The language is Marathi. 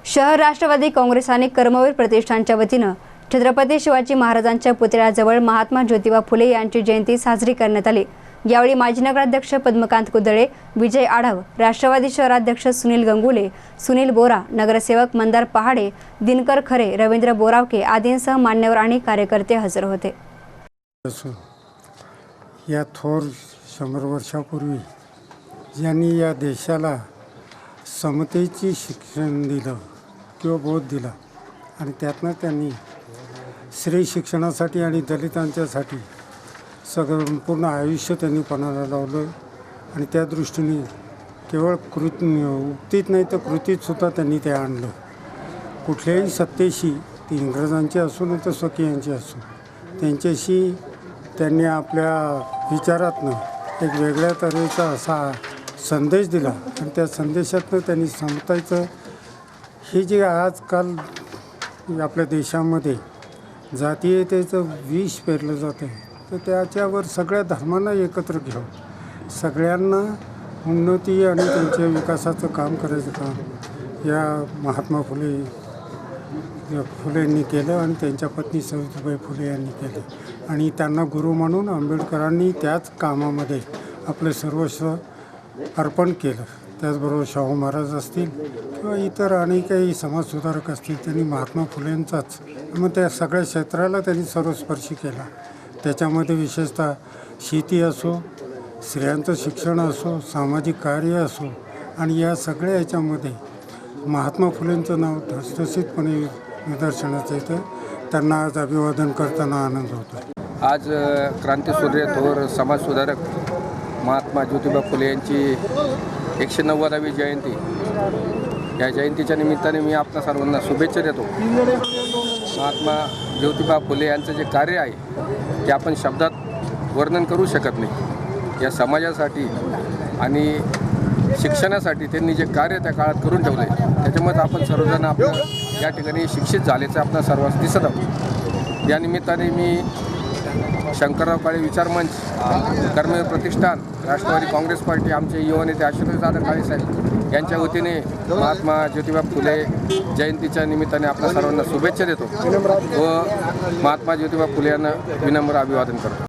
शहर राष्ट्रवादी काँग्रेस आणि कर्मवीर प्रतिष्ठानच्या वतीनं छत्रपती शिवाजी महाराजांच्या पुतळ्याजवळ महात्मा ज्योतिबा फुले यांची जयंती साजरी करण्यात आली। यावेळी माजी नगराध्यक्ष पद्मकांत कुदळे, विजय आढाव, राष्ट्रवादी शहराध्यक्ष सुनील गंगुले, सुनील बोरा, नगरसेवक मंदार पहाडे, दिनकर खरे, रवींद्र बोरावके आदींसह मान्यवर आणि कार्यकर्ते हजर होते। या थोर 100 वर्षापूर्वी ज्यांनी या देशाला समतेची शिक्षण दिलं किंवा बोध दिला आणि त्यातनं त्यांनी स्त्री शिक्षणासाठी आणि दलितांच्यासाठी संपूर्ण आयुष्य त्यांनी पणाला लावलं आणि त्या दृष्टीने केवळ उक्तीत नाही तर कृतीतसुद्धा त्यांनी ते आणलं। कुठल्याही सत्तेशी ती इंग्रजांची असो नाही तर स्वकीयांची असो त्यांच्याशी त्यांनी आपल्या विचारातनं एक वेगळ्या तऱ्हेचा असा संदेश दिला आणि त्या संदेशातनं त्यांनी समतायचं हे जे आजकाल आपल्या देशामध्ये जातीयतेचं विष पेरलं जातं तर त्याच्यावर सगळ्या धर्मांना एकत्र घेऊन सगळ्यांना उन्नती आणि त्यांच्या विकासाचं काम करायचं काम या महात्मा फुलेंनी केलं आणि त्यांच्या पत्नी सावित्रीबाई फुले यांनी केलं आणि त्यांना गुरु मानून आंबेडकरांनी त्याच कामामध्ये आपलं सर्वस्व अर्पण केलं। त्याचबरोबर शाहू महाराज असतील किंवा इतर आणि काही समाजसुधारक असतील त्यांनी महात्मा फुलेंचाच मग त्या सगळ्या क्षेत्राला त्यांनी सर्वस्पर्शी केला। त्याच्यामध्ये विशेषतः शेती असो, स्त्रियांचं शिक्षण असो, सामाजिक कार्य असो आणि या सगळ्या याच्यामध्ये महात्मा फुलेंचं नाव ठसठसीतपणे निदर्शनाचं येतं। त्यांना आज अभिवादन करताना आनंद होतो। आज क्रांतीसूर्य थोर समाजसुधारक महात्मा ज्योतिबा फुले यांची 190वी जयंती। या जयंतीच्या निमित्ताने मी आपल्या सर्वांना शुभेच्छा देतो। महात्मा ज्योतिबा फुले यांचं जे कार्य आहे ते आपण शब्दात वर्णन करू शकत नाही। या समाजासाठी आणि शिक्षणासाठी त्यांनी जे कार्य त्या काळात करून ठेवले त्याच्यामुळे आपण सर्वजण आपलं या ठिकाणी शिक्षित झाल्याचं आपल्या सर्वांस दिसत आहोत। या निमित्ताने मी शंकरराव काळे विचार मंच, कर्मवीर प्रतिष्ठान, राष्ट्रवादी काँग्रेस पार्टी, आमचे युवा नेते आशुतोषदादा काळे साहेब यांच्या वतीने महात्मा ज्योतिबा फुले जयंतीच्या निमित्ताने आपल्या सर्वांना शुभेच्छा देतो व महात्मा ज्योतिबा फुले यांना विनम्र अभिवादन करतो।